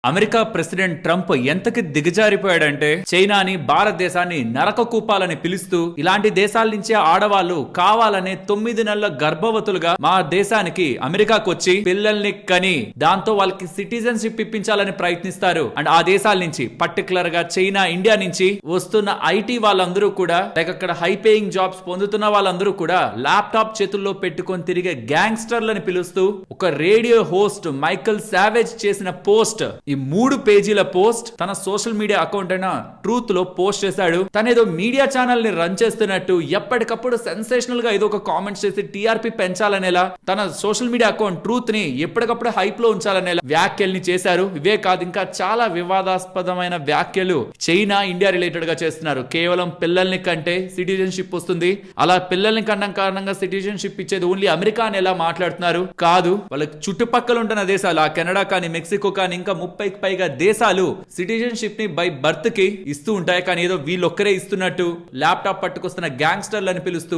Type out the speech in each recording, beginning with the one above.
America president Trump ఎంతకి దిగజారిపోయాడంటే చైనాని భారతదేశాన్ని నరక కూపాలని పిలుస్తూ ఇలాంటి దేశాల నుంచే ఆడవాళ్లు కావాలనే 9 నెలల గర్భవతులుగా మా దేశానికి అమెరికాకు వచ్చి పిల్లల్ని కని దాంతో వాళ్ళకి సిటిజన్షిప్ ఇప్పించాలని ప్రయత్నిస్తారు. అండ్ ఆ దేశాల నుంచి పర్టికులర్ గా చైనా, ఇండియా నుంచి వస్తున్న ఐటీ వాళ్ళందరూ కూడా లైక్ అక్కడ హై పేయింగ్ జాబ్స్ పొందుతున్న వాళ్ళందరూ కూడా ల్యాప్టాప్ చేతుల్లో పెట్టుకొని తిరిగే గ్యాంగ్స్టర్లని పిలుస్తూ ఒక రేడియో హోస్ట్ మైకల్ సావేజ్ చేసిన పోస్ట్, ఈ 3 పేజీల పోస్ట్ తన సోషల్ మీడియా అకౌంట్ అయిన ట్రూత్ లో పోస్ట్ చేశాడు. తన ఏదో మీడియా ఛానల్ ని రన్ చేస్తున్నట్టు ఎప్పటికప్పుడు సెన్సేషనల్ గా ఏదో ఒక కామెంట్స్ చేసి టీఆర్పీ పెంచాలనేలా తన సోషల్ మీడియా అకౌంట్ ట్రూత్ ని ఎప్పటికప్పుడు హైప్ లో ఉంచాలనేలా వ్యాఖ్యల్ని చేశారు. ఇవే కాదు, ఇంకా చాలా వివాదాస్పదమైన వ్యాఖ్యలు చైనా, ఇండియా రిలేటెడ్ గా చేస్తున్నారు. కేవలం పిల్లల్ని కంటే సిటిజన్షిప్ వస్తుంది, అలా పిల్లల్ని కన్నా కారణంగా సిటిజన్షిప్ ఇచ్చేది ఓన్లీ అమెరికా అని ఎలా మాట్లాడుతున్నారు. కాదు, వాళ్ళకి చుట్టుపక్కల ఉంటున్న దేశాలు ఆ కెనడా కానీ, మెక్సికో కానీ ఇంకా 30కి పైగా దేశాలు సిటిజన్షిప్ ని బై బర్త్ కి ఇస్తూ ఉంటాయి. కానీ ఏదో వీళ్ళొక్కరే ఇస్తున్నట్టు ల్యాప్టాప్ పట్టుకొస్తున్న గ్యాంగ్స్టర్లను పిలుస్తూ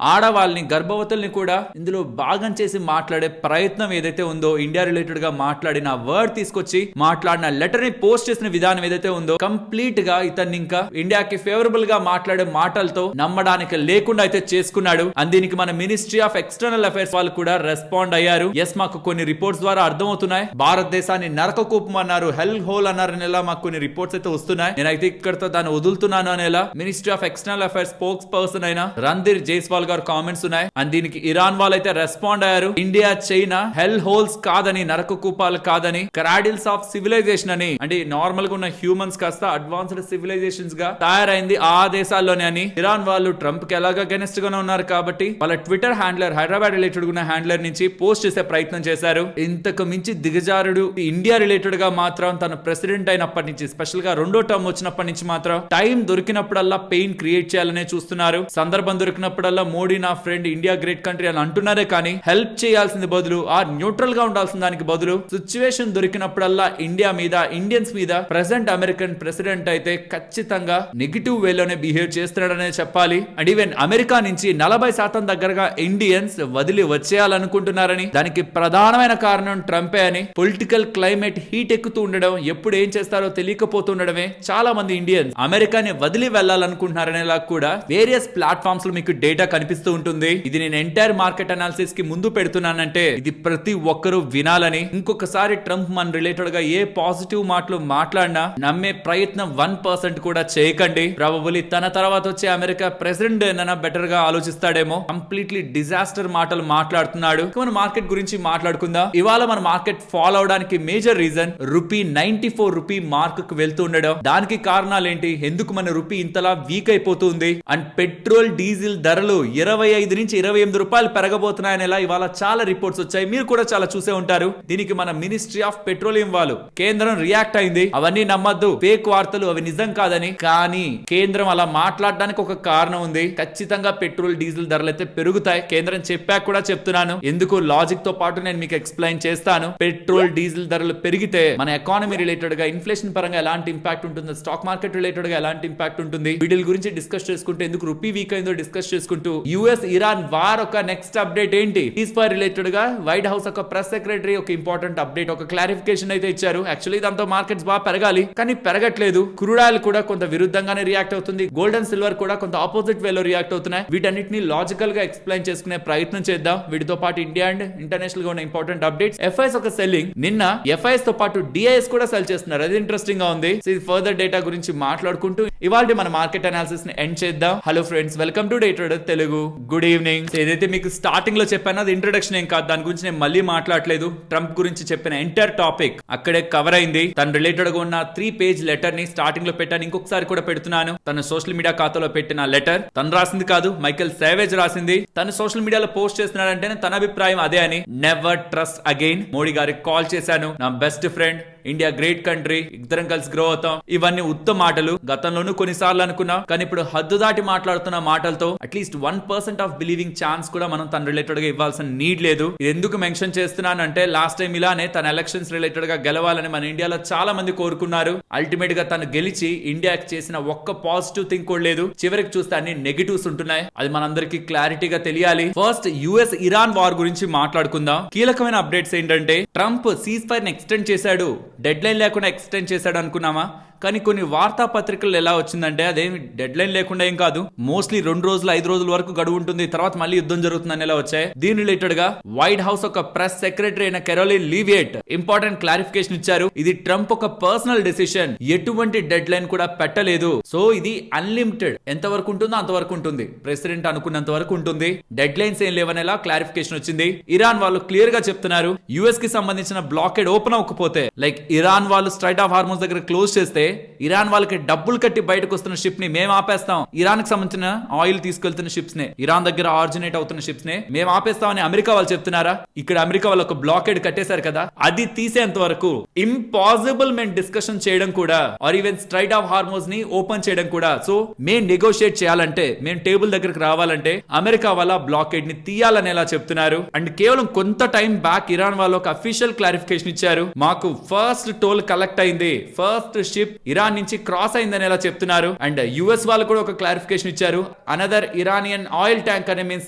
ఆడవాళ్ళని, గర్భవతుల్ని కూడా ఇందులో భాగం చేసి మాట్లాడే ప్రయత్నం ఏదైతే ఉందో, ఇండియా రిలేటెడ్ గా మాట్లాడిన వర్డ్ తీసుకొచ్చి మాట్లాడిన లెటర్ ని పోస్ట్ చేసిన విధానం ఏదైతే ఉందో కంప్లీట్ గా ఇతన్ని ఇంకా ఇండియాకి ఫేవరబుల్ గా మాట్లాడే మాటలతో నమ్మడానికి లేకుండా అయితే చేసుకున్నాడు. అండ్ దీనికి మన మినిస్ట్రీ ఆఫ్ ఎక్స్టర్నల్ అఫైర్స్ వాళ్ళు కూడా రెస్పాండ్ అయ్యారు. ఎస్, మాకు కొన్ని రిపోర్ట్స్ ద్వారా అర్థమవుతున్నాయి, భారతదేశాన్ని నరక కూపం అన్నారు, హెల్ హోల్ అన్నారు అనేలా మాకు కొన్ని రిపోర్ట్స్ అయితే వస్తున్నాయి. నేనైతే ఇక్కడతో దాన్ని వదులుతున్నాను అనేలా ministry of external affairs spokesperson అయిన రణ్ధీర్ జైస్వాల్ గారు కామెంట్స్ ఉన్నాయి. అండ్ దీనికి ఇరాన్ వాళ్ళు అయితే రెస్పాండ్ అయ్యారు. ఇండియా, చైనా హెల్ హోల్స్ కాదని, నరక కూపాలు కాదని, క్రాడిల్స్ ఆఫ్ సివిలైజేషన్ అని, అంటే నార్మల్ గా ఉన్న హ్యూమన్స్ కాస్త అడ్వాన్స్డ్ సివిలైజేషన్స్ గా తయారైంది ఆ దేశాల్లోనే అని ఇరాన్ వాళ్ళు ట్రంప్ కి ఎలాగ అగెనిస్ట్ గానే ఉన్నారు కాబట్టి వాళ్ళ ట్విట్టర్ హ్యాండ్లర్, హైదరాబాద్ రిలేటెడ్ ఉన్న హ్యాండ్లర్ నుంచి పోస్ట్ చేసే ప్రయత్నం చేశారు. ఇంతకు మించి దిగజారుడు ఇండియా రిలేటెడ్ గా మాత్రం తన ప్రెసిడెంట్ అయినప్పటి నుంచి, స్పెషల్ గా 2వ టర్మ్ వచ్చినప్పటి నుంచి మాత్రం టైం దొరికినప్పుడల్లా పెయిన్ క్రియేట్ చేయాలనే చూస్తున్నారు. సందర్భం దొరికినప్పుడల్లా మోడీ నా ఫ్రెండ్, ఇండియా గ్రేట్ కంట్రీ అని అంటున్నారే కానీ హెల్ప్ చేయాల్సింది బదులు, ఆ న్యూట్రల్ గా ఉండాల్సిన దానికి బదులు సిచ్యువేషన్ దొరికినప్పుడల్లా ఇండియా మీద, ఇండియన్స్ మీద ప్రెసెంట్ అమెరికన్ ప్రెసిడెంట్ అయితే ఖచ్చితంగా నెగిటివ్ వేలోనే బిహేవ్ చేస్తున్నాడనే చెప్పాలి. అండ్ ఈవెన్ అమెరికా నుంచి 40% దగ్గరగా ఇండియన్స్ వదిలి వచ్చేయాలనుకుంటున్నారని, దానికి ప్రధానమైన కారణం ట్రంపే అని, పొలిటికల్ క్లైమేట్ హీట్ ఎక్కుతూ ఉండడం, ఎప్పుడు ఏం చేస్తారో తెలియకపోతుండడమే చాలా మంది ఇండియన్స్ అమెరికాని వదిలి వెళ్లాలనుకుంటున్నారనేలా కూడా వేరియస్ ప్లాట్ఫామ్స్ లో మీకు డేటా కనిపిస్తూ ఉంటుంది. ఇది నేను ఎంటైర్ మార్కెట్ అనాలిసిస్ కి ముందు పెడుతున్నానంటే ఇది ప్రతి ఒక్కరూ వినాలని. ఇంకొకసారి ట్రంప్ మన రిలేటెడ్ గా ఏ పాజిటివ్ మాటలు మాట్లాడినా నమ్మే ప్రయత్నం 1% కూడా చేయకండి. ప్రాబబుల్లీ తన తర్వాత వచ్చే అమెరికా ప్రెసిడెంట్ ఏమైనా బెటర్ గా ఆలోచిస్తాడేమో. కంప్లీట్లీ డిజాస్టర్ మాటలు మాట్లాడుతున్నాడు. మన మార్కెట్ గురించి మాట్లాడుకుందాం. ఇవాళ మన మార్కెట్ ఫాలో అవడానికి మేజర్ రీజన్ రూపీ మార్క్ కు వెళ్తూ ఉండడం. దానికి కారణాలు ఏంటి, ఎందుకు మన రూపీ ఇంతలా వీక్ అయిపోతుంది? అండ్ పెట్రోల్, డీజిల్ ధరలు 25 నుంచి 28 రూపాయలు పెరగబోతున్నాయనేలా ఇవాళ చాలా రిపోర్ట్స్ వచ్చాయి. మీరు కూడా చాలా చూసే ఉంటారు. దీనికి మన మినిస్ట్రీ ఆఫ్ పెట్రోలియం వాళ్ళు, కేంద్రం రియాక్ట్ అయింది. అవన్నీ నమ్మద్దు, ఫేక్ వార్తలు, అవి నిజం కాదని. కానీ కేంద్రం అలా మాట్లాడడానికి ఒక కారణం ఉంది. ఖచ్చితంగా పెట్రోల్, డీజిల్ ధరలు అయితే పెరుగుతాయి. కేంద్రం చెప్పాక కూడా చెప్తున్నాను, ఎందుకు లాజిక్ తో పాటు నేను మీకు ఎక్స్ప్లెయిన్ చేస్తాను. పెట్రోల్, డీజిల్ ధరలు పెరిగితే మన ఎకానమీ రిలేటెడ్ గా, ఇన్ఫ్లేషన్ పరంగా ఎలాంటి ఇంపాక్ట్ ఉంటుంది, స్టాక్ మార్కెట్ రిలేటెడ్ గా ఎలాంటి ఇంపాక్ట్ ఉంటుంది, వీటి గురించి డిస్కస్ చేసుకుంటూ, ఎందుకు రూపీ వీక్ అయిందో డిస్కస్ చేసుకుంటూ, యుఎస్ ఇరాన్ వార్ ఒక నెక్స్ట్ అప్డేట్ ఏంటి, సీజ్ ఫైర్ రిలేటెడ్ గా వైట్ హౌస్ ఒక ప్రెస్ సెక్రటరీ ఒక ఇంపార్టెంట్ అప్డేట్, ఒక క్లారిఫికేషన్ అయితే ఇచ్చారు. యాక్చువల్లీ దాంతో మార్కెట్స్ బాగా పెరగాలి, కానీ పెరగట్లేదు. క్రూడ్ ఆయిల్ కూడా కొంత విరుద్ధంగానే రియాక్ట్ అవుతుంది. గోల్డ్ అండ్ సిల్వర్ కూడా కొంత ఆపోజిట్ వేలో రియాక్ట్ అవుతున్నాయి. వీటన్నిటిని లాజికల్ గా ఎక్స్ప్లెయిన్ చేసుకునే ప్రయత్నం చేద్దాం. వీటితో పాటు ఇండియా అండ్ ఇంటర్నేషనల్ గా ఉన్న ఇంపార్టెంట్ అప్డేట్స్. ఎఫ్ఐఎస్ ఒక సెల్లింగ్, నిన్న ఎఫ్ఐఎస్ తో పాటు డిఐఎస్ కూడా సెల్ చేస్తున్నారు. అది ఇంట్రెస్టింగ్ గా ఉంది. ఫర్దర్ డేటా గురించి మాట్లాడుకుంటూ ఇవాళ మన మార్కెట్ అనాలిసిస్ ని ఎండ్ చేద్దాం. Hello friends, welcome to day trader Telugu. Good evening. ఏదైతే మీకు స్టార్టింగ్ లో చెప్పానో అది ఇంట్రొడక్షన్ ఏం కాదు, దాని గురించి నేను మళ్ళీ మాట్లాడలేదు. ట్రంప్ గురించి చెప్పిన ఎంటైర్ టాపిక్ అక్కడే కవర్ అయింది. తన రిలేటెడ్ గా ఉన్న 3 పేజ్ లెటర్ ని స్టార్టింగ్ లో పెట్టాను, ఇంకొకసారి కూడా పెడుతున్నాను. తన సోషల్ మీడియా ఖాతాలో పెట్టిన లెటర్ తను రాసింది కాదు, మైకెల్ సావేజ్ రాసింది. తను సోషల్ మీడియాలో పోస్ట్ చేస్తున్నాడంటే తన అభిప్రాయం అదే అని. Never trust again. మోడీ గారికి కాల్ చేశాను, నా best friend, India great country, ఇద్దరం కలిసి గ్రో అవుతాం. ఇవన్నీ ఉత్తమ మాటలు. గతంలోనూ కొన్నిసార్లు అనుకున్నా, కానీ ఇప్పుడు హద్దు దాటి మాట్లాడుతున్న మాటలతో అట్లీస్ట్ 1% ఆఫ్ బిలీవింగ్ ఛాన్స్ కూడా మనం తన రిలేటెడ్ గా ఇవ్వాల్సిన నీడ్ లేదు. ఇది ఎందుకు మెన్షన్ చేస్తున్నానంటే లాస్ట్ టైం ఇలానే తన ఎలక్షన్స్ రిలేటెడ్ గా గెలవాలని మన ఇండియాలో చాలా మంది కోరుకున్నారు. అల్టిమేట్ గా తను గెలిచి ఇండియాకి చేసిన ఒక్క పాజిటివ్ థింగ్ కూడా లేదు. చివరికి చూస్తే అన్ని నెగిటివ్స్ ఉంటున్నాయి. అది మనందరికి క్లారిటీగా తెలియాలి. ఫస్ట్ యుఎస్ ఇరాన్ వార్ గురించి మాట్లాడుకుందాం. కీలకమైన అప్డేట్స్ ఏంటంటే ట్రంప్ సీజ్ ఫైర్ ని ఎక్స్టెండ్ చేశాడు. డెడ్ లైన్ లేకుండా ఎక్స్టెండ్ చేశాడు అనుకున్నామా? కానీ కొన్ని వార్తాపత్రికలు ఎలా వచ్చిందంటే అదేమి డెడ్ లైన్ లేకుండా ఏం కాదు, మోస్ట్లీ 2 రోజులు 5 రోజుల వరకు గడువు ఉంటుంది, తర్వాత మళ్ళీ యుద్ధం జరుగుతుందని ఎలా వచ్చాయి. దీని రిలేటెడ్ గా వైట్ హౌస్ ఒక ప్రెస్ సెక్రటరీ అయిన కెరోలిన్ లీవియట్ ఇంపార్టెంట్ క్లారిఫికేషన్ ఇచ్చారు. ఇది ట్రంప్ ఒక పర్సనల్ డెసిషన్, ఎటువంటి డెడ్ లైన్ కూడా పెట్టలేదు. సో ఇది అన్లిమిటెడ్, ఎంత వరకు ఉంటుందో అంతవరకు ఉంటుంది, ప్రెసిడెంట్ అనుకున్నంత వరకు ఉంటుంది, డెడ్ లైన్స్ ఏం లేవనేలా క్లారిఫికేషన్ వచ్చింది. ఇరాన్ వాళ్ళు క్లియర్ గా చెప్తున్నారు, యుఎస్ కి సంబంధించిన బ్లాకెడ్ ఓపెన్ అవ్వకపోతే, లైక్ ఇరాన్ వాళ్ళు స్ట్రైట్ ఆఫ్ హార్మోన్స్ దగ్గర క్లోజ్ చేస్తే ఇరాన్ వాళ్ళకి డబ్బులు కట్టి బయటకు వస్తున్న షిప్ ని మేము ఆపేస్తాం, ఇరాన్ కి సంబంధించిన ఆయిల్ తీసుకెళ్తున్న షిప్స్ నే, ఇరాన్ దగ్గర ఆరిజినేట్ అవుతున్న షిప్స్ నే మేము ఆపేస్తామని అమెరికా వాళ్ళు చెప్తున్నారా? ఇక్కడ అమెరికా వాళ్ళు ఒక బ్లాకెడ్ కట్టేశారు కదా, అది తీసేంత వరకు ఇంపాసిబుల్ మేము డిస్కషన్ చేయడం కూడా, or even straight of hormones ని ఓపెన్ చేయడం కూడా. సో మేము నెగోషియేట్ చేయాలంటే, మేము టేబుల్ దగ్గరకు రావాలంటే అమెరికా వాళ్ళ బ్లాకెడ్ ని తీయాలని ఎలా చెప్తున్నారు. అండ్ కేవలం కొంత టైం బ్యాక్ ఇరాన్ వాళ్ళు ఒక అఫీషియల్ క్లారిఫికేషన్ ఇచ్చారు, మాకు ఫస్ట్ టోల్ కలెక్ట్ అయింది, ఫస్ట్ షిప్ ఇరాన్ నుంచి క్రాస్ అయిందని ఎలా చెప్తున్నారు. అండ్ యుఎస్ వాళ్ళు కూడా ఒక క్లారిఫికేషన్ ఇచ్చారు, అనదర్ ఇరానియన్ ఆయిల్ ట్యాంక్ అని మేము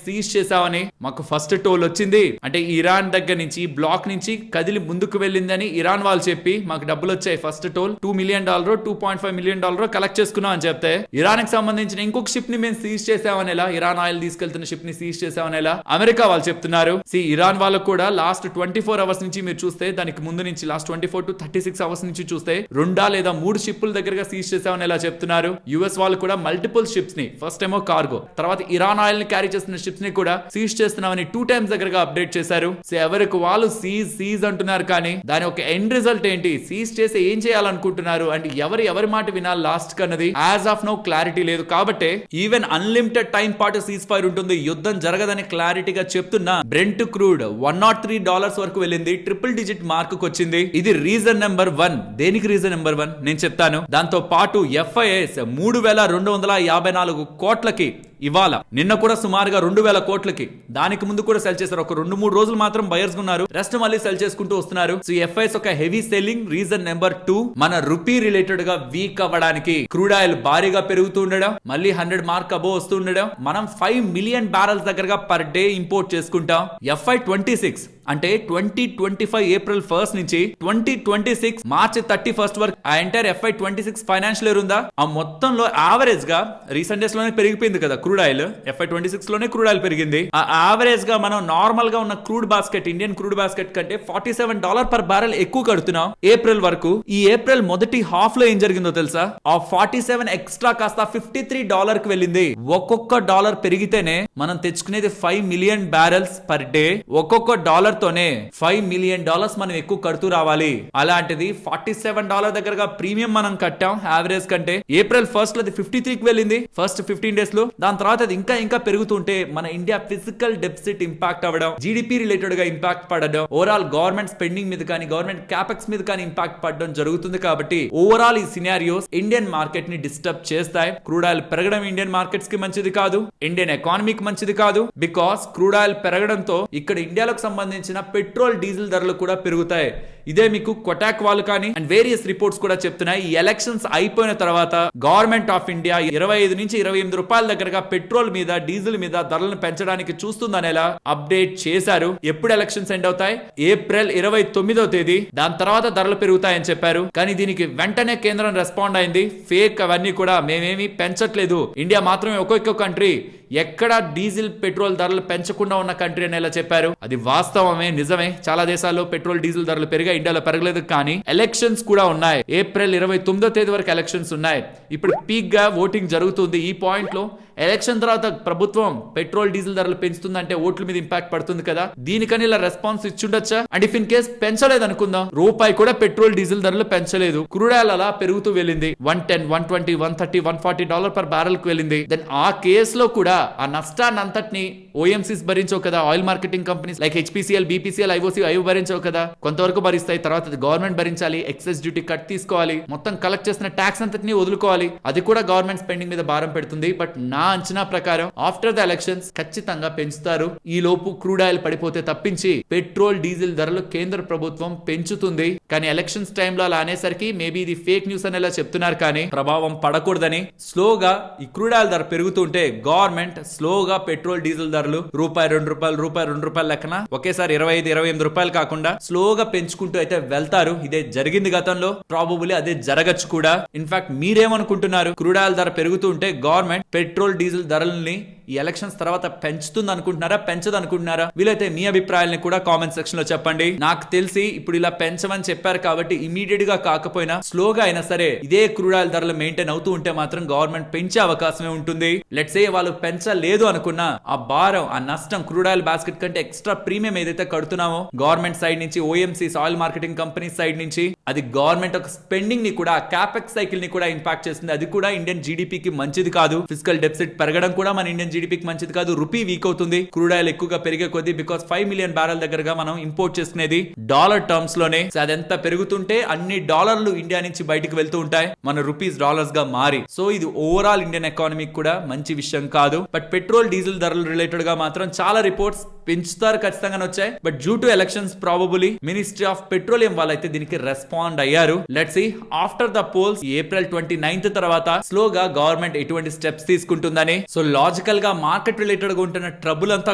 సీజ్ చేసామని, మాకు ఫస్ట్ టోల్ వచ్చింది అంటే ఇరాన్ దగ్గర నుంచి బ్లాక్ నుంచి కదిలి ముందుకు వెళ్ళిందని ఇరాన్ వాళ్ళు చెప్పి మాకు డబ్బులు వచ్చాయి, ఫస్ట్ టోల్ $2 మిలియన్ $2.5 మిలియన్ కలెక్ట్ చేసుకున్నాం అని చెప్తే, ఇరాన్ కి సంబంధించిన ఇంకొక షిప్ ని మేము సీజ్ చేసామని ఎలా, ఇరాన్ ఆయిల్ తీసుకెళ్తున్న షిప్ ని సీజ్ చేసామని ఎలా అమెరికా వాళ్ళు చెప్తున్నారు. ఇరాన్ వాళ్ళకు కూడా లాస్ట్ 24 అవర్స్ నుంచి మీరు చూస్తే, దానికి ముందు నుంచి లాస్ట్ 24 to 36 అవర్స్ నుంచి చూస్తే 2 లేదా 3 షిప్పుల దగ్గరగా సీజ్ చేసామని ఎలా చెప్తున్నారు. యుఎస్ వాళ్ళు కూడా మల్టిపుల్ షిప్స్ ని, ఫస్ట్ ఏమో కార్గో, తర్వాత ఇరాన్ ఆయిల్ ని క్యారీ చేస్తున్న షిప్స్ ని కూడా సీజ్ చేస్తున్నామని 2 టైమ్స్ దగ్గరగా అప్డేట్ చేశారు. సో ఎవరికి వాళ్ళు సీజ్ అంటున్నారు, కానీ దాని ఒక ఎండ్ రిజల్ట్ ఏంటి, సీజ్ చేసి ఏం చేయాలనుకుంటున్నారు అండ్ ఎవరి మాట వినాలి లాస్ట్ కన్నది యాజ్ ఆఫ్ నో క్లారిటీ లేదు. కాబట్టి ఈవెన్ అన్లిమిటెడ్ టైం పాటు సీజ్ ఫైర్ ఉంటుంది, యుద్ధం జరగదని క్లారిటీగా చెప్తున్నా బ్రెంట్ క్రూడ్ $103 వరకు వెళ్ళింది, ట్రిపుల్ డిజిట్ మార్క్ వచ్చింది. ఇది రీజన్ నెంబర్ 1. దేనికి రీజన్ నెంబర్ 1 నేను చెప్తాను. దాంతో పాటు FIS 3,254 కోట్లకి ఇవాళ, నిన్న కూడా సుమారుగా 2,000 కోట్లకి, దానికి ముందు కూడా సెల్ చేశారు. ఒక 2-3 రోజులు మాత్రం బయర్స్ ఉన్నారు, రెస్ట్ మళ్ళీ సెల్ చేసుకుంటూ వస్తున్నారు. సో FIS ఒక హెవీ సెల్లింగ్. రీజన్ నెంబర్ 2, మన రూపీ రిలేటెడ్ గా వీక్ అవ్వడానికి క్రూడ్ ఆయిల్ భారీగా పెరుగుతూ ఉండడం, మళ్ళీ 100 మార్క్ అబోవ్ వస్తూ ఉండడం, మనం 5 మిలియన్ బ్యారల్స్ దగ్గరగా పర్ డే ఇంపోర్ట్ చేసుకుంటాం. FY26 అంటే 2025 ఏప్రిల్ 1 నుంచి 2026 మార్చ్ 31 వరకు ఆ ఎంటైర్ FY26 ఫైనాన్షియల్ ఇయర్ ఉందా, ఆ మొత్తంలో యావరేజ్ గా రీసెంట్ డేస్ లోనే పెరిగిపోయింది కదా క్రూడ్ ఆయిల్, FY26 లోనే క్రూడ్ ఆయిల్ పెరిగింది. ఆ యావరేజ్ గా మనం నార్మల్ గా ఉన్న crude basket, Indian crude basket కంటే $47 పర్ బ్యారెల్ ఎక్కువ కడుతున్నాం ఏప్రిల్ వరకు. ఈ ఏప్రిల్ మొదటి హాఫ్ లో ఏం జరిగిందో తెలుసా, ఆ 47 ఎక్స్ట్రా కాస్త $53 కి వెళ్ళింది. ఒక్కొక్క డాలర్ పెరిగితేనే మనం తెచ్చుకునేది 5 మిలియన్ బ్యారెల్స్ పర్ డే. ఒక్కొక్క డాలర్ తోనే $5 మిలియన్ మనం ఎక్కువ కడుతూ రావాలి. అలాంటిది $47 దగ్గరగా ప్రీమియం మనం కట్టాం యావరేజ్ కంటే. ఏప్రిల్ 1 లో 53 కి వెళ్ళింది ఫస్ట్ 15 డేస్ లో. దాని తర్వాత అది ఇంకా పెరుగుతుంటే మన ఇండియా ఫిజికల్ డెఫిసిట్ ఇంపాక్ట్ అవ్వడం, జీడిపి రిలేటెడ్ గా ఇంపాక్ట్ పడడం, ఓవరాల్ గవర్నమెంట్ స్పెండింగ్ మీద కానీ గవర్నమెంట్ క్యాపెక్స్ మీద కానీ ఇంపాక్ట్ పడడం జరుగుతుంది. కాబట్టి ఓవరాల్ ఈ సినారియోస్ ఇండియన్ మార్కెట్ ని డిస్టర్బ్ చేస్తాయి. క్రూడ్ ఆయిల్ పెరగడం ఇండియన్ మార్కెట్స్ కి మంచిది కాదు, ఇండియన్ ఎకానమీకి మంచిది కాదు. బికాస్ క్రూడ్ ఆయిల్ పెరగడంతో ఇక్కడ ఇండియాలకు సంబంధించిన పెట్రోల్ డీజిల్ ధరలు కూడా పెరుగుతాయి. ఇదే మీకు కొటాక్ వాళ్ళు కానీ అండ్ వేరియస్ రిపోర్ట్స్ కూడా చెప్తున్నాయి. ఈ ఎలక్షన్స్ అయిపోయిన తర్వాత గవర్నమెంట్ ఆఫ్ ఇండియా 25 నుంచి 28 రూపాయల దగ్గరగా పెట్రోల్ మీద డీజిల్ మీద ధరలను పెంచడానికి చూస్తుందనేలా అప్డేట్ చేశారు. ఎప్పుడు ఎలక్షన్స్ ఎండ్ అవుతాయి, ఏప్రిల్ 29వ తేదీ. దాని తర్వాత ధరలు పెరుగుతాయని చెప్పారు. కానీ దీనికి వెంటనే కేంద్రం రెస్పాండ్ అయింది, ఫేక్ అవన్నీ కూడా మేమేమి పెంచట్లేదు, ఇండియా మాత్రమే ఒక్కొక్క కంట్రీ ఎక్కడ డీజిల్ పెట్రోల్ ధరలు పెంచకుండా ఉన్న కంట్రీ అని ఎలా చెప్పారు. అది వాస్తవమే, నిజమే. చాలా దేశాల్లో పెట్రోల్ డీజిల్ ధరలు పెరిగా, ఇండియాలో పెరగలేదు. కానీ ఎలక్షన్స్ కూడా ఉన్నాయి. ఏప్రిల్ 29వ తేదీ వరకు ఎలక్షన్స్ ఉన్నాయి. ఇప్పుడు పీక్ గా ఓటింగ్ జరుగుతుంది. ఈ పాయింట్ లో ఎలక్షన్ తర్వాత ప్రభుత్వం పెట్రోల్ డీజిల్ ధరలు పెంచుతుందంటే ఓట్ల మీద ఇంపాక్ట్ పడుతుంది కదా, దీనికని ఇలా రెస్పాన్స్ ఇచ్చుండొచ్చా. అండ్ ఇఫ్ ఇన్ కేస్ పెంచలేదు అనుకుందాం, రూపాయి కూడా పెట్రోల్ డీజిల్ ధరలు పెంచలేదు, క్రూడ్ ఆయిల్ అలా పెరుగుతూ వెళ్ళింది, $110, $120, $130, $140 పర్ బ్యారెల్ కు వెళ్ళింది. దెన్ ఆ కేసులో కూడా ఆ నష్టాన్ని అంతటిని ఓఎంసీస్ భరించవు కదా, oil marketing companies like HPCL, BPCL, IOC అవి భరించవు కదా, కొంతవరకు భరిస్తాయి. తర్వాత గవర్నమెంట్ భరించాలి, ఎక్సైజ్ డ్యూటీ కట్ తీసుకోవాలి, మొత్తం కలెక్ట్ చేసిన ట్యాక్స్ అంతటిని వదులుకోవాలి, అది కూడా గవర్నమెంట్ స్పెండింగ్ మీద భారం పెడుతుంది. బట్ నా అంచనా ప్రకారం ఆఫ్టర్ ద ఎలక్షన్స్ ఖచ్చితంగా పెంచుతారు. ఈ లోపు క్రూడ్ ఆయిల్ పడిపోతే తప్పించి పెట్రోల్ డీజిల్ ధరలు కేంద్ర ప్రభుత్వం పెంచుతుంది. కానీ ఎలక్షన్స్ టైంలో అలా అనేసరికి మేబీ ఇది ఫేక్ న్యూస్ అనేలా చెప్తున్నారు, కానీ ప్రభావం పడకూడదని స్లోగా ఈ క్రూడ్ ఆయిల్ ధర పెరుగుతుంటే గవర్నమెంట్ స్లోగా పెట్రోల్ డీజిల్ ధర ధరలు రూపాయి 2 రూపాయలు లెక్కన ఒకేసారి 25-28 రూపాయలు కాకుండా స్లోగా పెంచుకుంటూ అయితే వెళ్తారు. ఇదే జరిగింది గతంలో, ప్రాబబుల్లీ అదే జరగచ్చు కూడా. ఇన్ఫాక్ట్ మీరేమనుకుంటున్నారు? క్రూడ్ ఆయిల్ ధర పెరుగుతూ ఉంటే గవర్నమెంట్ పెట్రోల్ డీజిల్ ధరల్ని ఈ ఎలక్షన్స్ తర్వాత పెంచుతుంది అనుకుంటున్నారా, పెంచదు అనుకుంటున్నారా? వీలైతే మీ అభిప్రాయాలను కూడా కామెంట్ సెక్షన్ లో చెప్పండి. నాకు తెలిసి ఇప్పుడు ఇలా పెంచమని చెప్పారు కాబట్టి ఇమీడియట్ గా కాకపోయినా స్లోగా అయినా సరే ఇదే క్రూడ్ ఆయిల్ ధరలు మెయింటైన్ అవుతూ ఉంటే మాత్రం గవర్నమెంట్ పెంచే అవకాశమే ఉంటుంది. లెట్స్ సే వాళ్ళు పెంచలేదు అనుకున్నా ఆ భారం, ఆ నష్టం క్రూడ్ ఆయిల్ బాస్కెట్ కంటే ఎక్స్ట్రా ప్రీమియం ఏదైతే కడుతున్నామో గవర్నమెంట్ సైడ్ నుంచి, OMCs oil marketing company side నుంచి, అది గవర్నమెంట్ ఒక స్పెండింగ్ ని కూడా, క్యాపెక్స్ సైకిల్ ని కూడా ఇంపాక్ట్ చేస్తుంది. అది కూడా ఇండియన్ జీడీపీకి మంచిది కాదు. ఫిజికల్ డెఫిసిట్ పెరగడం కూడా మన ఇండియన్ జీడీపీకి మంచిది కాదు. రూపీ వీక్ అవుతుంది క్రూడ్ ఆయిల్ ఎక్కువగా పెరిగే కొద్దీ, బికాస్ 5 మిలియన్ బ్యారెల్ దగ్గరగా మనం ఇంపోర్ట్ చేసుకునేది డాలర్ టర్మ్స్ లోనే. అదెంత పెరుగుతుంటే అన్ని డాలర్లు ఇండియా నుంచి బయటకు వెళ్తూ ఉంటాయి మన రూపీస్ డాలర్స్ గా మారి. సో ఇది ఓవరాల్ ఇండియన్ ఎకానమీ కూడా మంచి విషయం కాదు. బట్ పెట్రోల్ డీజిల్ ధరలు రిలేటెడ్ గా మాత్రం చాలా రిపోర్ట్స్ పెంచుతారు ఖచ్చితంగా వచ్చాయి. But due to elections probably ministry of petroleum వాళ్ళైతే దీనికి రెస్పాండ్ అయ్యారు. Let's see after the polls April 29 తర్వాత స్లోగా గవర్నమెంట్ ఎటువంటి స్టెప్స్ తీసుకుంటుందని. సో లాజికల్ గా మార్కెట్ రిలేటెడ్ గా ఉంటున్న ట్రబుల్ అంతా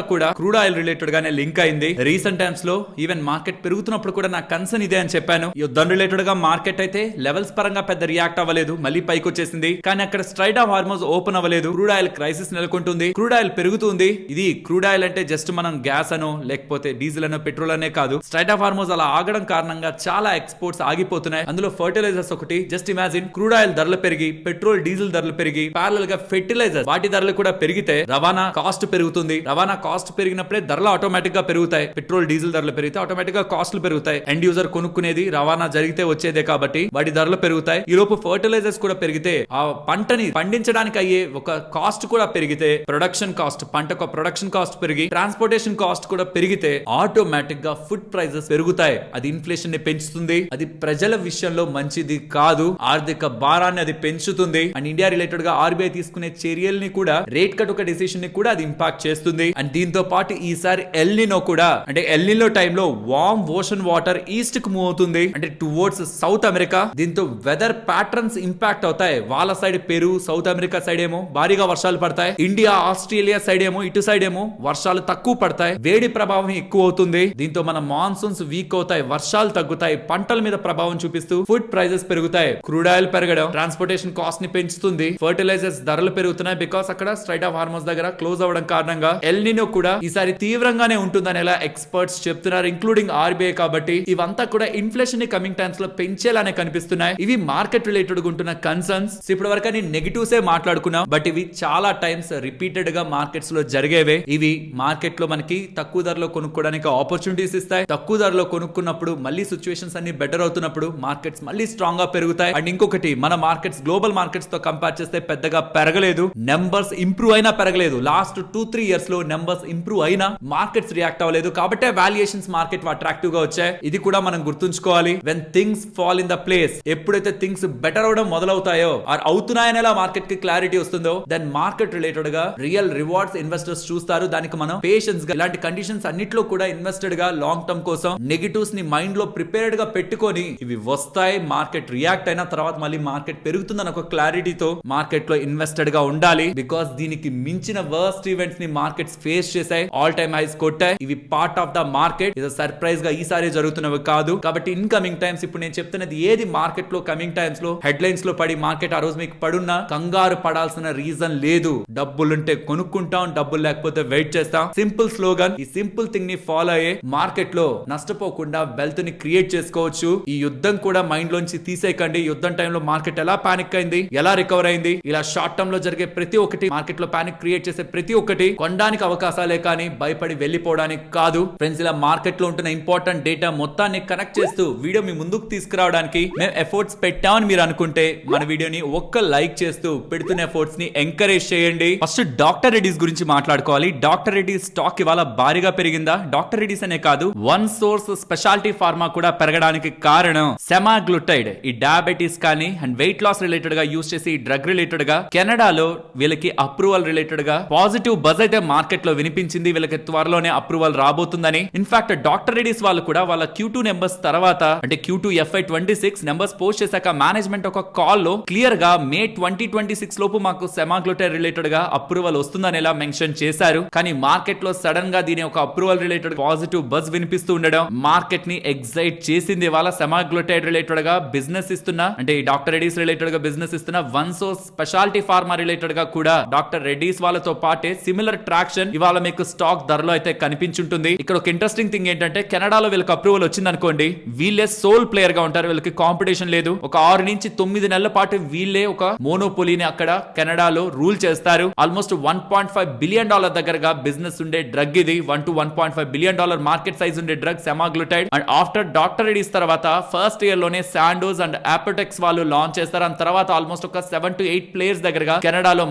కూడా క్రూడ్ ఆయిల్ రిలేటెడ్ గానే లింక్ అయింది. రీసెంట్ టైమ్స్ లో ఈవెన్ మార్కెట్ పెరుగుతున్నప్పుడు కూడా నా కన్సర్న్ ఇదే అని చెప్పాను. యుద్ధం రిలేటెడ్ గా మార్కెట్ అయితే లెవెల్స్ పరంగా పెద్ద రియాక్ట్ అవ్వలేదు, మళ్ళీ పైకి వచ్చేసింది. కానీ అక్కడ స్ట్రైట్ ఆఫ్ హార్మోస్ ఓపెన్ అవ్వలేదు, క్రూడ్ ఆయిల్ క్రైసిస్ నెలకొంటుంది, క్రూడ్ ఆయిల్ పెరుగుతుంది. ఇది క్రూడ్ ఆయిల్ అంటే జస్ట్ మనం గ్యాస్ అనో లేకపోతే డీజిల్ అనో పెట్రోల్ అనే కాదు, స్ట్రైట్ ఆఫ్ హార్మోస్ అలా ఆగడం కారణంగా చాలా ఎక్స్పోర్ట్స్ ఆగిపోతున్నాయి. అందులో ఫర్టిలైజర్స్ ఒకటి. జస్ట్ ఇమాజిన్ క్రూడ్ ఆయిల్ ధరలు పెరిగి, పెట్రోల్ డీజిల్ ధరలు పెరిగి, ప్యారలల్ గా ఫెర్టిలైజర్ వాటి ధరలు కూడా పెరిగితే రవాణా కాస్ట్ పెరుగుతుంది. రవాణా కాస్ట్ పెరిగినప్పుడే ధరలు ఆటోమేటిక్ గా పెరుగుతాయి. పెట్రోల్ డీజిల్ ధరలు పెరిగితే ఆటోమేటిక్ గా కాస్ట్లు పెరుగుతాయి. ఎండ్ యూజర్ కొనుక్కునేది రవాణా జరిగితే వచ్చేదే కాబట్టి వాటి ధరలు పెరుగుతాయి. ఈ లోపు ఫర్టిలైజర్స్ కూడా పెరిగితే ఆ పంటని పండించడానికి అయ్యే ఒక కాస్ట్ కూడా పెరిగితే, ప్రొడక్షన్ కాస్ట్, పంటకు ప్రొడక్షన్ కాస్ట్ పెరిగి ట్రాన్స్పోర్టేషన్ కాస్ట్ కూడా పెరిగితే ఆటోమేటిక్ గా ఫుడ్ ప్రైజెస్ పెరుగుతాయి. అది ఇన్ఫ్లేషన్ ని పెంచుతుంది. అది ప్రజల విషయంలో మంచిది కాదు. ఆర్థిక భారాన్ని అది పెంచుతుంది. అండ్ ఇండియా రిలేటెడ్ గా ఆర్బీఐ తీసుకునే చర్యల్ని కూడా, రేట్ కట్ ఒక డిసిషన్ ని కూడా అది ఇంపాక్ట్ చేస్తుంది. అండ్ దీంతో పాటు ఈసారి ఎల్నినో కూడా, అంటే ఎల్నినో టైంలో వార్మ్ ఓషన్ వాటర్ ఈస్ట్ కు మూవ్ అవుతుంది, అంటే టువర్డ్స్ సౌత్ అమెరికా. దీంతో వెదర్ ప్యాటర్న్స్ ఇంపాక్ట్ అవుతాయి. వాళ్ళ side Peru, south America side ఏమో భారీగా వర్షాలు పడతాయి. ఇండియా, ఆస్ట్రేలియా సైడ్ ఏమో, ఇటు సైడ్ ఏమో వర్షాలు తక్కువ పడతాయి. వేడి ప్రభావం ఎక్కువ అవుతుంది. దీంతో మన మాన్సూన్స్ వీక్ అవుతాయి, వర్షాలు తగ్గుతాయి, పంటల మీద ప్రభావం చూపిస్తూ ఫుడ్ ప్రైజెస్ పెరుగుతాయి. క్రూడ్ ఆయిల్ పెరగడం ట్రాన్స్పోర్టేషన్ కాస్ట్ ని పెంచుతుంది. ఫర్టిలైజర్స్ ధరలు పెరుగుతున్నాయి బికాస్ అక్కడ స్ట్రైట్ ఆఫ్ హార్మోస్ దగ్గర క్లోజ్ అవ్వడం కారణంగా. ఎల్నినో కూడా ఈసారి తీవ్రంగానే ఉంటుందని ఎలా ఎక్స్పర్ట్స్ చెప్తున్నారు, ఇంక్లూడింగ్ ఆర్బీఐ. కాబట్టి ఇవంతా కూడా ఇన్ఫ్లేషన్ ని కమింగ్ టైమ్స్ లో పెంచేలానే కనిపిస్తున్నాయి. ఇవి మార్కెట్ రిలేటెడ్ ఉంటున్న కన్సర్న్స్. ఇప్పటి వరకు నెగటివ్స్ ఏ మాట్లాడుకున్నాం, బట్ ఇవి చాలా టైమ్స్ రిపీటెడ్ గా మార్కెట్స్ లో జరిగేవే. ఇవి మార్కెట్ లో మనకి తక్కువ ధరలో కొనుక్కోవడానికి ఆపర్చునిటీస్ ఇస్తాయి. తక్కువ ధరలో కొనుక్కున్నప్పుడు మళ్ళీ సిచ్యువేషన్స్ అన్ని బెటర్ అవుతున్నప్పుడు మార్కెట్స్ మళ్ళీ స్ట్రాంగ్ గా పెరుగుతాయి. అండ్ ఇంకొకటి, మన మార్కెట్స్ గ్లోబల్ మార్కెట్స్ తో కంపేర్ చేస్తే పెద్దగా పెరగలేదు, నెంబర్స్ ఇంప్రూవ్ అయినా పెరగలేదు. లాస్ట్ 2-3 ఇయర్స్ లో నెంబర్స్ ఇంప్రూవ్ అయినా మార్కెట్స్ రియాక్ట్ అవ్వలేదు. కాబట్టి వాల్యుయేషన్స్ మార్కెట్ అట్రాక్టివ్ గా వచ్చాయి. ఇది కూడా మనం గుర్తుంచుకోవాలి. When things fall in the place, ఎప్పుడైతే థింగ్స్ బెటర్ అవడం మొదలవుతాయో, ఆర్ అవుతున్నాయనేలా మార్కెట్ కి క్లారిటీ వస్తుందో, దెన్ మార్కెట్ రిలేటెడ్ గా రియల్ రివార్డ్స్ ఇన్వెస్టర్స్ చూస్తారు. దానికి మనం పేషెన్స్ గా, ఇలాంటి కండిషన్స్ అన్నిట్లో కూడా ఇన్వెస్టెడ్ గా లాంగ్ టర్మ్ కోసం నెగటివ్స్ ని మైండ్ లో ప్రిపేర్డ్ గా పెట్టుకొని ఇవి వస్తాయి, మార్కెట్ రియాక్ట్ అయిన తర్వాత మళ్ళీ మార్కెట్ పెరుగుతుందని ఒక క్లారిటీతో మార్కెట్ లో ఇన్వెస్టెడ్ గా ఉండాలి. బికాస్ దీనికి మించిన వర్స్ట్ ఈవెంట్స్ ని మార్కెట్స్ ఫేస్ చేశాయి, ఆల్ టైమ్ హైస్ కొట్టాయి. ఇవి పార్ట్ ఆఫ్ ద మార్కెట్. ఇది సర్ప్రైజ్ గా ఈసారి జరుగుతున్నవి కాదు. కాబట్టి ఇన్ కమింగ్ టైమ్స్, ఇప్పుడు నేను చెప్తున్నది ఏది మార్కెట్ లో కమింగ్ టైమ్స్ లో హెడ్లైన్స్ లో పడి మార్కెట్ ఆ రోజు మీకు పడున్నా కంగారు పడాల్సిన రీజన్ లేదు. డబ్బులుంటే కొనుక్కుంటాం, డబ్బులు లేకపోతే వెయిట్ చేస్తాం. Simple slogan. ఈ సింపుల్ థింగ్ ని ఫాలో అయ్యే మార్కెట్ లో నష్టపోకుండా వెల్త్ ని క్రియేట్ చేసుకోవచ్చు. ఈ యుద్ధం కూడా మైండ్ లోంచి తీసేయకండి. యుద్ధం టైంలో మార్కెట్ ఎలా పానిక్ అయింది, ఎలా రికవర్ అయింది, ఇలా షార్ట్ టర్మ్ లో జరిగే ప్రతి ఒక్కటి, మార్కెట్ లో పానిక్ క్రియేట్ చేసే ప్రతి ఒక్కటి కొనడానికి అవకాశాలే కానీ భయపడి వెళ్లిపోవడానికి కాదు. ఫ్రెండ్స్, ఇలా మార్కెట్ లో ఉంటున్న ఇంపార్టెంట్ డేటా మొత్తాన్ని కనెక్ట్ చేస్తూ వీడియో మీ ముందుకు తీసుకురావడానికి మేము ఎఫర్ట్స్ పెట్టామని మీరు అనుకుంటే మన వీడియోని ఒక్క లైక్ చేస్తూ పెడుతున్న ఎఫర్ట్స్ ని ఎంకరేజ్ చేయండి. ఫస్ట్ డాక్టర్ రెడ్డిస్ గురించి మాట్లాడుకోవాలి. డాక్టర్ రెడ్డిస్ స్టాక్ ఇవాళ భారీగా పెరిగిందా? డాక్టర్ రెడ్డిస్ అనే కాదు, వన్ సోర్స్ స్పెషాలిటీ ఫార్మా కూడా పెరగడానికి కారణం కారణం సెమాగ్లూటైడ్. ఈ డయాబెటీస్ కానీ అండ్ వెయిట్ లాస్ రిలేటెడ్ గా యూస్ చేసి డ్రగ్ రిలేటెడ్ గా కెనడాలో వీళ్ళకి అప్రూవల్ రిలేటెడ్ గా పాజిటివ్ బజ్ అయితే మార్కెట్ లో వినిపించింది. వీళ్ళకి త్వరలోనే అప్రూవల్ రాబోతుందని. ఇన్ఫాక్ట్ డాక్టర్ రెడ్డిస్ వాళ్ళు కూడా వాళ్ళ Q2 నెంబర్స్ తర్వాత అంటే Q2 FY26 నెంబర్స్ పోస్ట్ చేశాక మేనేజ్మెంట్ ఒక కాల్ లో క్లియర్ గా మే 2026 లోపు మాకు సెమాగ్లూటైడ్ రిలేటెడ్ గా అప్రూవల్ వస్తుందని ఇలా మెన్షన్ చేశారు. కానీ మార్కెట్ లో సడన్ గా దీని ఒక అప్రూవల్ రిలేటెడ్ పాజిటివ్ బజ్ వినిపిస్తూ ఉండడం మార్కెట్ ని ఎగ్జైట్ చేసింది. వాళ్ళ సెమాగ్లూటైడ్ రిలేటెడ్ గా బిజినెస్ ఇస్తున్నా అంటే ఈ డాక్టర్ రెడ్డిస్ రిలేటెడ్ గా బిజినెస్ ఇస్తున్న వన్సో స్పెషాలిటీ ఫార్మా రిలేటెడ్ గా కూడా డాక్టర్ రెడ్డిస్ వాళ్ళతో పాటే సిమిలర్ ట్రాక్షన్ ఇవాళ మీకు స్టాక్ ధరలో అయితే కనిపించుంటుంది. ఇక్కడ ఒక ఇంట్రెస్టింగ్ థింగ్ ఏంటంటే కెనడాలో వీళ్ళకి అప్రూవల్ వచ్చింది అనుకోండి, వీళ్ళే సోల్ ప్లేయర్ గా ఉంటారు. వీళ్ళకి కాంపిటీషన్ లేదు. ఒక 6 నుంచి 9 నెలల పాటు వీళ్ళే ఒక మోనోపోలీని అక్కడ కెనడాలో రూల్ చేస్తారు. ఆల్మోస్ట్ $1.5 బిలియన్ దగ్గరగా బిజినెస్ ఉండే డ్రగ్ ఇది. $1 to $1.5 బిలియన్ మార్కెట్ సైజ్ ఉండే drug semaglutide. And after doctor Reddy's తర్వాత ఫస్ట్ ఇయర్ లోనే శాండోస్ అండ్ అపోటెక్స్ వాళ్ళు లాంచ్ చేస్తారు. అండ్ తర్వాత ఆల్మోస్ట్ ఒక 7 to 8 ప్లేయర్స్ దగ్గరగా కెనడాలో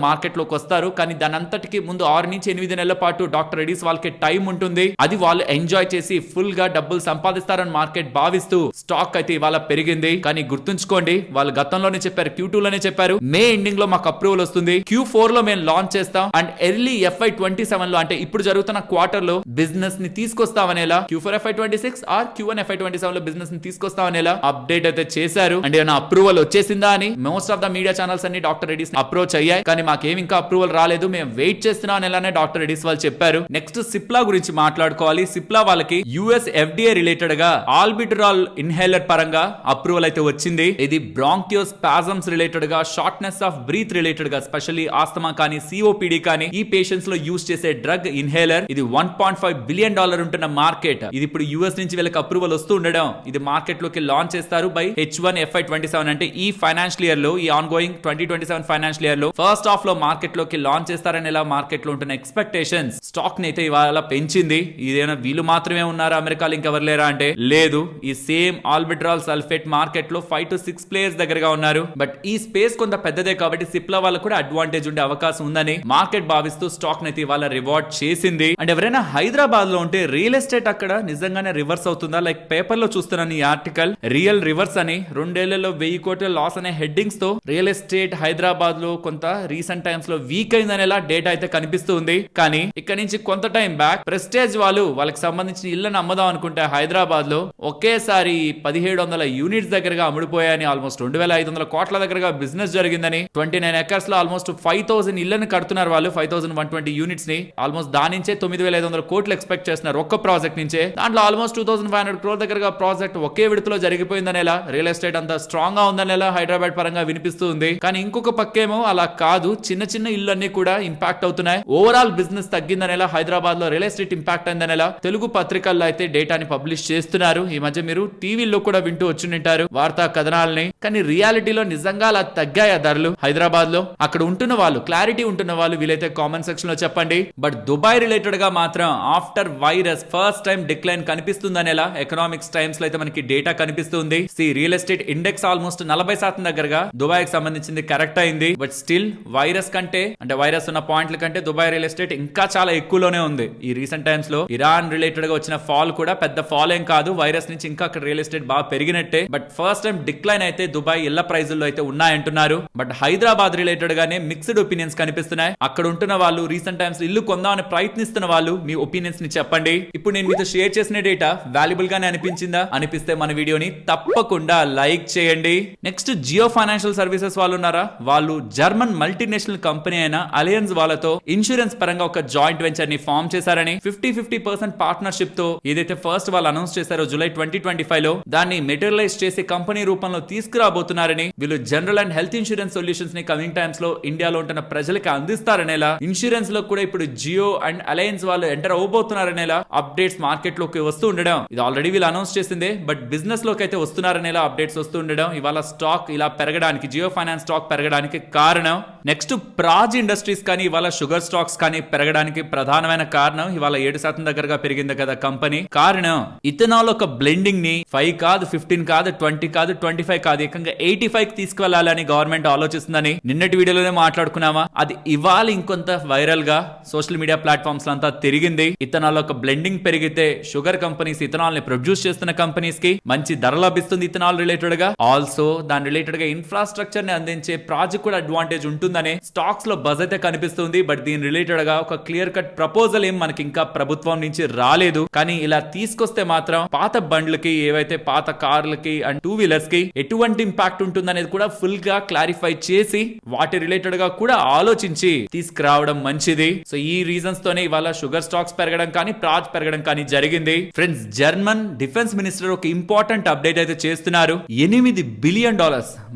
మార్కెట్ లోకి వస్తారు. కానీ దాని అంతటికి ముందు 6 నుంచి 8 నెలల పాటు డాక్టర్ రెడ్డిస్ వాళ్ళకి టైం ఉంటుంది. అది వాళ్ళు ఎంజాయ్ చేసి ఫుల్ గా డబ్బులు సంపాదిస్తారని మార్కెట్ భావిస్తూ స్టాక్ అయితే ఇవాళ పెరిగింది. కానీ గుర్తుంచుకోండి, వాళ్ళు గతంలోనే చెప్పారు, Q2 లోనే చెప్పారు మే ఎండింగ్ లో మాకు అప్రూవల్ వస్తుంది, Q4 లో మేము లాంచ్ చేస్తాం అండ్ ఎర్లీ FY27 లో అంటే ఇప్పుడు జరుగుతున్న క్వార్టర్ లో బిజినెస్ ని తీసుకొస్తామనేలా Q4 FY26 are Q1 FY27 లో బిజినెస్ ని తీసుకొస్తామనేలా అప్డేట్ అయితే చేశారు. అంటే ఏమైనా అప్రూవల్ వచ్చేసిందా అని most of the media channels అన్ని డాక్టర్ రెడ్డిస్ అప్రోచ్ అయ్యాయి. కానీ మాకేం ఇంకా అప్రూవల్ రాలేదు, మేము వెయిట్ చేస్తున్నాం అనేలానే డాక్టర్ రెడ్డిస్ వాళ్ళు చెప్పారు. నెక్స్ట్ సిప్లా గురించి మాట్లాడుకోవాలి. సిప్లా వాళ్ళకి US FDA రిలేటెడ్ గా ఆల్బిటరాల్ ఇన్హేలర్ పరంగా అప్రూవల్ అయితే వచ్చింది. ఇది బ్రాంకియోస్పాజమ్స్ రిలేటెడ్ గా, షార్ట్నెస్ ఆఫ్ బ్రీత్ రిలేటెడ్ గా, స్పెషల్లీ ఆస్తమా కానీ COPD కానీ ఈ పేషెంట్స్ లో యూస్ చేసే డ్రగ్ ఇన్హేలర్. ఇది $1.5 బిలియన్ ఉంటున్న మార్కెట్. ఇది ఇప్పుడు US నుంచి వీళ్ళకి అప్రూవల్ వస్తూ ఉండడం ఇది మార్కెట్ లోకి లాంచ్ చేస్తారు బై H1 FY27 అంటే ఈ ఫైనాన్షియల్ ఇయర్ లో, ఈ ఆన్ గోయింగ్ 2027 ఫైనాన్షియల్ ఇయర్ లో ఫస్ట్ హాఫ్ లో మార్కెట్ లోకి లాంచ్ చేస్తారని ఇలా మార్కెట్ లో ఉంటున్న ఎక్స్పెక్టేషన్స్ స్టాక్ ని అయితే ఇవాళ పెంచింది. ఇదేనా వీళ్ళు మాత్రమే ఉన్నారా అమెరికాలో ఇంకెవరు లేరా అంటే లేదు. ఈ సేమ్ ఆల్బిట్రాల్ సల్ఫేట్ మార్కెట్ లో 5 to 6 ప్లేయర్స్ దగ్గరగా ఉన్నారు. బట్ ఈ స్పేస్ కొంత పెద్దదే కాబట్టి సిప్లా వాళ్ళకు కూడా అడ్వాంటేజ్ ఉండే అవకాశం ఉందని మార్కెట్ భావిస్తూ స్టాక్ నైతే ఇవాళ రివార్డ్ చేసింది. అండ్ ఎవరైనా హైదరాబాద్ లో ఉంటే రియల్ ఎస్టేట్ అక్కడ నిజంగానే రివర్స్ అవుతుందా? లైక్ పేపర్ లో చూస్తున్నాను ఈ ఆర్టికల్, రియల్ రివర్స్ అని 2 ఏళ్లలో 1000 కోట్ల లాస్ అనే హెడ్డింగ్స్ తో రియల్ ఎస్టేట్ హైదరాబాద్ లో కొంత రీసెంట్ టైమ్స్ లో వీక్ అయిందనేలా డేటా అయితే కనిపిస్తుంది. కానీ ఇక్కడ నుంచి కొంత టైం బ్యాక్ ప్రెస్టేజ్ వాళ్ళకి సంబంధించిన ఇళ్లను అమ్మదాం అనుకుంటే హైదరాబాద్ లో ఒకేసారి 1700 యూనిట్స్ దగ్గరగా అమ్ముడుపోయాయని, ఆల్మోస్ట్ 2500 కోట్ల దగ్గరగా బిజినెస్ జరిగిందని, 29 ఎకర్స్ లో ఆల్మోస్ట్ 5000 ఇళ్లను కడుతున్నారు వాళ్ళు, 5120 యూనిట్స్ ని. ఆల్మోస్ట్ దాని నుంచే 9500 కోట్లు ఎక్స్పెక్ట్ చేస్తున్నారు ఒక్క ప్రాజెక్ట్ నుంచే. దాంట్లో ఆల్మోస్ట్ 2500 క్రోర్ దగ్గరగా ప్రాజెక్ట్ ఒకే విడతలో జరిగిపోయిందనేలా, రియల్ ఎస్టేట్ అంతా స్ట్రాంగ్ గా ఉందనేలా హైదరాబాద్ పరంగా వినిపిస్తుంది. కానీ ఇంకొక పక్కేమో అలా కాదు, చిన్న చిన్న ఇల్లు అన్ని కూడా ఇంపాక్ట్ అవుతున్నాయి. ఓవరాల్ బిజినెస్ తగ్గిందనేలా, హైదరాబాద్ లో రియల్ ఎస్టేట్ ఇంపాక్ట్ అయిందనేలా తెలుగు పత్రికల్లో అయితే డేటాని పబ్లిష్ చేస్తున్నారు. ఈ మధ్య మీరు టీవీలో కూడా వింటూ వచ్చుంటారు వార్తా కథనాలని. కానీ రియాలిటీలో నిజంగా అలా తగ్గాయా ధరలు హైదరాబాద్ లో? అక్కడ ఉంటున్న వాళ్ళు, క్లారిటీ ఉంటున్న వాళ్ళు వీలైతే కామెంట్ సెక్షన్ లో చెప్పండి. బట్ దుబాయ్ రిలేటెడ్ గా మాత్రం after virus first time decline కనిపిస్తుందనేలా ఎకనామిక్స్ టైమ్స్ లో అయితే మనకి డేటా కనిపిస్తుంది. రియల్ ఎస్టేట్ ఇండెక్స్ ఆల్మోస్ట్ 40% దగ్గరగా దుబాయ్ కి సంబంధించింది కరెక్ట్ అయింది. బట్ స్టిల్ వైరస్ కంటే, అంటే వైరస్ ఉన్న పాయింట్ల కంటే దుబాయ్ రియల్ ఎస్టేట్ ఇంకా చాలా ఎక్కువలోనే ఉంది. ఈ రీసెంట్ టైమ్స్ లో ఇరాన్ రిలేటెడ్ గా వచ్చిన ఫాల్ కూడా పెద్ద ఫాల్ ఏం కాదు, వైరస్ నుంచి ఇంకా అక్కడ రియల్ ఎస్టేట్ బాగా పెరిగినట్టే. బట్ ఫస్ట్ టైం డిక్లైన్ అయితే దుబాయ్ ఇళ్ల ప్రైజుల్లో అయితే ఉన్నాయంటున్నారు. బట్ హైదరాబాద్ రిలేటెడ్ గానే మిక్స్డ్ ఒపీనియన్స్ కనిపిస్తున్నాయి. అక్కడ ఉంటున్న వాళ్ళు, రీసెంట్ టైమ్స్ ఇల్లు కొందామని ప్రయత్నిస్తున్న వాళ్ళు మీ ఒపీనియన్స్ ని చెప్పండి. ఇప్పుడు నేను మీతో షేర్ చేసిన డేటా వాల్యుబుల్ గానే అనిపించిందా? అనిపిస్తే మన వీడియోని తప్పకుండా లైక్ చేయండి. నెక్స్ట్ జియో ఫైనాన్షియల్ సర్వీసెస్ వాళ్ళు ఉన్నారా? వాళ్ళు జర్మన్ మల్టీనేషనల్ కంపెనీ అయిన అలయన్స్ వాళ్ళతో ఇన్సూరెన్స్ పరంగా ఒక జాయింట్ వెంచర్ ని ఫామ్ చేశారని, 50-50% పార్ట్నర్షిప్ తో ఏదైతే ఫస్ట్ వాళ్ళు అనౌన్స్ చేశారో జూలై 2025 లో, దాన్ని మెటీరియలైజ్ చేసి కంపెనీ రూపంలో తీసుకురాబోతున్నారని, వీళ్ళు general and health insurance solutions ని కమింగ్ టైమ్స్ లో ఇండియాలో ఉంటున్న ప్రజలకి అందిస్తారనేలా, ఇన్సూరెన్స్ లో కూడా ఇప్పుడు జియో అండ్ అలయన్స్ వాళ్ళు ఎంటర్ అవబోతున్నారనేలా అప్డేట్స్ మార్కెట్ లోకి వస్తూ ఉండడం, ఇది ఆల్రెడీ వీళ్ళు అనౌన్స్ చేసిందే. బట్ బిజినెస్ లోకి అయితే వస్తున్నారనేలా అప్డేట్స్ వస్తూ ఉండడం ఇవాళ స్టాక్ ఇలా పెరగడానికి, జియో ఫైనాన్స్ స్టాక్ పెరగడానికి కారణం. నెక్స్ట్ ప్రాజ్ ఇండస్ట్రీస్ కానీ ఇవాళ షుగర్ స్టాక్స్ కానీ పెరగడానికి ప్రధానమైన కారణం ఇవాళ 7% దగ్గరగా పెరిగింది కదా కంపెనీ. కారణం ఇథనాల్ ఒక బ్లెండింగ్ ని 5 కాదు 15 కాదు 20 కాదు 25 కాదు ఏకంగా 85 తీసుకువెళ్లాలని గవర్నమెంట్ ఆలోచిస్తుందని నిన్నటి వీడియోలోనే మాట్లాడుకున్నామా. అది ఇవాళ ఇంకొంత వైరల్ గా సోషల్ మీడియా ప్లాట్ఫామ్స్ అంతా తిరిగింది. ఇథనాల్ ఒక బ్లెండింగ్ పెరిగితే షుగర్ కంపెనీస్ ఇథనాల్ ని ప్రొడ్యూస్ చేస్తున్న కంపెనీస్ కి మంచి ధర లభిస్తుంది. ఇథనాల్ రిలేటెడ్ గా ఆల్సో దాని రిలేటెడ్ గా ఇన్ఫ్రాస్ట్రక్చర్ ని అందించే ప్రాజెక్ట్ కూడా అడ్వాంటేజ్ ఉంటుందని స్టాక్స్ లో బజ్ అయితే కనిపిస్తుంది. బట్ దీని రిలేటెడ్ గా ఒక క్లియర్ కట్ ప్రపోజల్ ఏం మనకి ఇంకా ప్రభుత్వం నుంచి రాలేదు. కానీ ఇలా తీసుకొస్తే మాత్రం పాత బండ్లకి ఏవైతే పాత కార్లకి అండ్ 2 వీలర్స్ కి ఎటువంటి ఇంపాక్ట్ ఉంటుందనేది కూడా ఫుల్ గా క్లారిఫై చేసి వాటి రిలేటెడ్ గా కూడా ఆలోచించి తీసుకురావడం మంచిది. సో ఈ రీజన్స్ తోనే ఇవాళ షుగర్ స్టాక్స్ పెరగడం కానీ ప్రాజ్ పెరగడం కానీ జరిగింది. ఫ్రెండ్స్, జర్మన్ డిఫెన్స్ మినిస్టర్ ఒక ఇంపార్టెంట్ అప్డేట్ అయితే చేస్తున్నారు. $8 బిలియన్,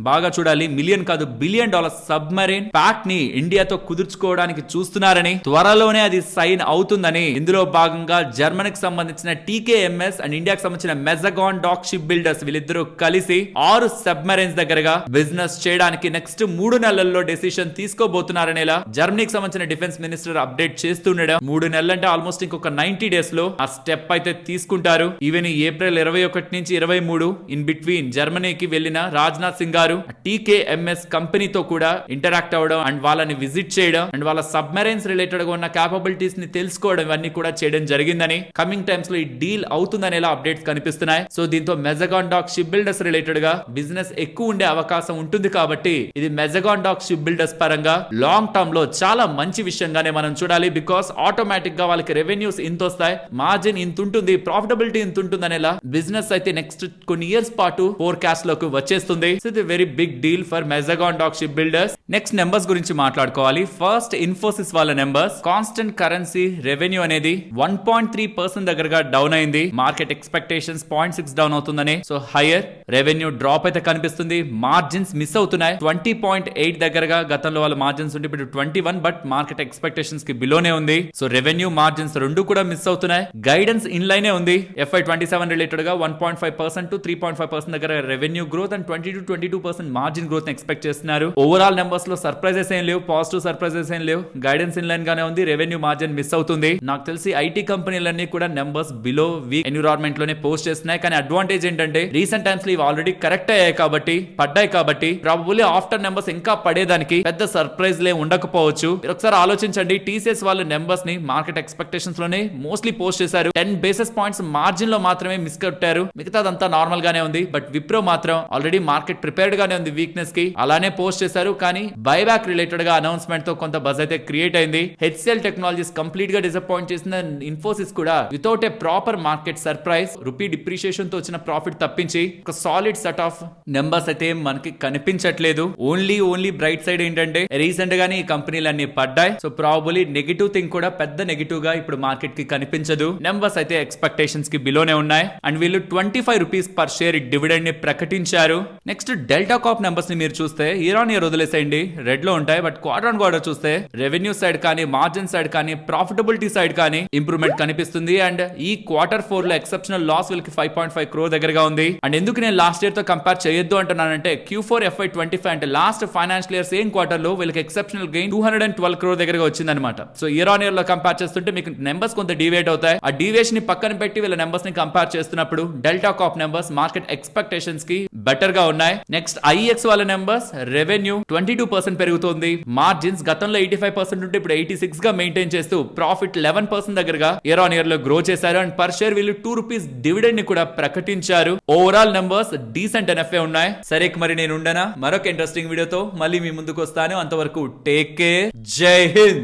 బాగా చూడాలి, మిలియన్ కాదు బిలియన్ డాలర్స్ సబ్మరీన్ ప్యాక్ట్ ని ఇండియాతో కుదుర్చుకోవడానికి చూస్తున్నారని, త్వరలోనే అది సైన్ అవుతుందని, ఇందులో భాగంగా జర్మనీ కి సంబంధించిన టీకేఎంఎస్ అండ్ ఇండియాకి సంబంధించిన మెజగాన్ డాక్ షిప్ బిల్డర్స్ వీళ్ళిద్దరూ కలిసి 6 సబ్మరైన్స్ దగ్గరగా బిజినెస్ చేయడానికి నెక్స్ట్ 3 నెలల్లో డెసిషన్ తీసుకోబోతున్నారనేలా జర్మనీకి సంబంధించిన డిఫెన్స్ మినిస్టర్ అప్డేట్ చేస్తుండడం. 3 నెలలంటే ఆల్మోస్ట్ ఇంకొక 90 డేస్ లో ఆ స్టెప్ అయితే తీసుకుంటారు. ఈవెన్ ఏప్రిల్ 21 నుంచి 23 ఇన్ బిట్వీన్ జర్మనీకి వెళ్లిన రాజ్నాథ్ సింగ్ గారు టీకేఎంఎస్ కంపెనీతో కూడా ఇంటరాక్ట్ అవ్వడం అండ్ వాళ్ళని విజిట్ చేయడం అండ్ వాళ్ళ సబ్మరైన్స్ రిలేటెడ్ గా ఉన్న క్యాపబిలిటీస్ ని తెలుసుకోవడం ఇవన్నీ కూడా చేయడం జరిగిందని, కమింగ్ టైమ్స్ లో ఈ డీల్ అవుతుందనేలా అప్డేట్స్ కనిపిస్తున్నాయి. సో దీంతో Mazagon dock ship builders related గా బిజినెస్ ఎక్కువ ఉండే అవకాశం ఉంటుంది. కాబట్టి ఇది మెజగాన్ డాక్ షిప్ బిల్డర్స్ పరంగా లాంగ్ టర్మ్ లో చాలా మంచి విషయంగానే మనం చూడాలి. బికాస్ ఆటోమేటిక్ గా వాళ్ళకి రెవెన్యూస్ ఇంత వస్తాయి, మార్జిన్ ఇంత ఉంటుంది, ప్రాఫిటబిలిటీ ఇంత ఉంటుంది అనేలా బిజినెస్ అయితే నెక్స్ట్ కొన్ని ఇయర్స్ పాటు ఫోర్కాస్ట్ లోకి వచ్చేస్తుంది. సో ఇది very big deal for Mazagon dock ship builders. Next numbers గురించి మాట్లాడుకోవాలి. ఫస్ట్ ఇన్ఫోసిస్ వాళ్ళ నెంబర్స్, కాన్స్టెంట్ కరెన్సీ రెవెన్యూ అనేది 1.3% దగ్గరగా డౌన్ అయింది. మార్కెట్ ఎక్స్పెక్టేషన్స్ 0.6 డౌన్ అవుతుందని, సో హైయర్ రెవెన్యూ డ్రాప్ అయితే కనిపిస్తుంది. మార్జిన్స్ మిస్ అవుతున్నాయి. 20.8 దగ్గరగా గతంలో వాళ్ళ మార్జిన్స్ ఉంటే ఇప్పుడు 21, బట్ మార్కెట్ ఎక్స్పెక్టేషన్స్ కి బిలోనే ఉంది. సో రెవెన్యూ మార్జిన్స్ రెండు కూడా మిస్ అవుతున్నాయి. గైడెన్స్ ఇన్ లైనే ఉంది. FY27 రిలేటెడ్ గా 1.5% to 3.5% దగ్గర revenue growth and 20 to 22% margin growth expect చేస్తున్నారు. ఓవరాల్ నెంబర్స్ లో సర్ప్రైజెస్ ఏం లేవు, పాజిటివ్ సర్ప్రైజెస్ ఏం లేవు. గైడెన్స్ ఇన్ లైన్ గానే ఉంది. రెవెన్యూ మార్జిన్ మిస్ అవుతుంది. నాకు తెలిసి ఐటీ కంపెనీలన్నీ కూడా నెంబర్స్ బిలో వీక్ ఎన్విరాన్మెంట్ లోనే పోస్ట్ చేస్తున్నాయి. కానీ అడ్వాంటేజ్ ఏంటంటే రీసెంట్ టైమ్స్ లో ఇవి ఆల్రెడీ కరెక్ట్ అయ్యాయి కాబట్టి, పడ్డాయి కాబట్టి ప్రాబబుల్లీ ఆఫ్టర్ నెంబర్స్ ఇంకా పడేదానికి పెద్ద సర్ప్రైజ్ లే ఉండకపోవచ్చు. ఒకసారి ఆలోచించండి, టీసీఎస్ వాళ్ళ నెంబర్స్ ని మార్కెట్ ఎక్స్పెక్టేషన్స్ లోనే మోస్ట్లీ పోస్ట్ చేశారు. 10 బేసిస్ పాయింట్స్ మార్జిన్ లో మాత్రమే మిస్ కొట్టారు. మిగతాదంతా నార్మల్ గానే ఉంది. బట్ విప్రో మాత్రం ఆల్రెడీ మార్కెట్ ప్రిపేర్డ్ గానే ఉంది వీక్నెస్ కి, అలానే పోస్ట్ చేశారు. కానీ బైబ్యాక్ రిలేటెడ్ గా అనౌన్స్మెంట్ తో కొంత బజ్ అయితే క్రియేట్ అయింది. హెచ్సిఎల్ టెక్నాలజీస్ కంప్లీట్ గా డిసప్పాయింట్ చేసిన ఇన్ఫోసిస్ కూడా without a proper market surprise rupee depreciation తో వచ్చిన ప్రాఫిట్ తప్పించి ఒక సాలిడ్ సెట్ ఆఫ్ నెంబర్స్ అయితే మనకి కనిపించట్లేదు. ఓన్లీ బ్రైట్ సైడ్ ఏంటంటే రీసెంట్ గానే ఈ కంపెనీలన్నీ పడ్డాయి. సో ప్రాబబుల్లీ నెగిటివ్ థింగ్ కూడా పెద్ద నెగిటివ్ గా ఇప్పుడు మార్కెట్ కి కనిపించదు. నెంబర్స్ అయితే ఎక్స్పెక్టేషన్స్ కి బిలోనే ఉన్నాయి. అండ్ వీళ్ళు 25 రూపీస్ పర్ షేర్ డివిడెండ్ ని ప్రకటించారు. నెక్స్ట్ డెల్టా కాప్ నెంబర్స్ ని మీరు చూస్తే ఇయర్ ఆన్ ఇయర్ వదిలేసేయండి, రెడ్ లో ఉంటాయి. బట్ క్వార్టర్ ఆన్ క్వార్టర్ చూస్తే రెవెన్యూ సైడ్ కానీ, మార్జిన్ సైడ్ కానీ, ప్రాఫిటబిలిటీ సైడ్ కానీ ఇంప్రూవ్మెంట్ కనిపిస్తుంది. అండ్ ఈ Q4 లో ఎక్సెప్షనల్ లాస్ వీళ్ళకి 5.5 crore దగ్గరగా ఉంది. అండ్ ఎందుకు నేను లాస్ట్ ఇయర్ తో కంపేర్ చేయొద్దు అంటున్నానంటే Q4 FY25 అంటే last financial year same quarter లో వీళ్ళకి ఎక్సెప్షనల్ గెయిన్ 212 crore దగ్గరగా వచ్చిందన్నమాట. సో ఇయర్ ఆన్ ఇయర్ లో కంపేర్ చేస్తుంటే మీకు నెంబర్స్ కొంత డివేట్ అవుతాయి. ఆ డివేషన్ ని పక్కన పెట్టి వీళ్ళ నెంబర్స్ ని కంపేర్ చేస్తున్నప్పుడు Delta Corp numbers market expectations కి బెటర్ గా ఉన్నాయి. నెక్స్ట్ ఐఎక్స్ వాళ్ళ నెంబర్స్, రెవెన్యూ 22% పెరుగుతుంది. మార్జిన్స్ గతంలో 85% ఉంటే ఇప్పుడు 86 గా మెయింటైన్ చేస్తూ ప్రాఫిట్ 11% దగ్గరగా ఇయర్ ఆన్ ఇయర్ లో గ్రో చేశారు. అండ్ పర్ షేర్ వీళ్ళు 2 రూపీస్ డివిడెండ్ ని కూడా ప్రకటించారు. ఓవరాల్ నెంబర్స్ డీసెంట్ ఎన్ఎఫ్ఏ ఉన్నాయి. సరే మరి నేను ఉండనా, మరొక ఇంట్రెస్టింగ్ వీడియోతో మళ్ళీ మీ ముందుకు వస్తాను. అంతవరకు టేక్ కేర్, జై హింద్.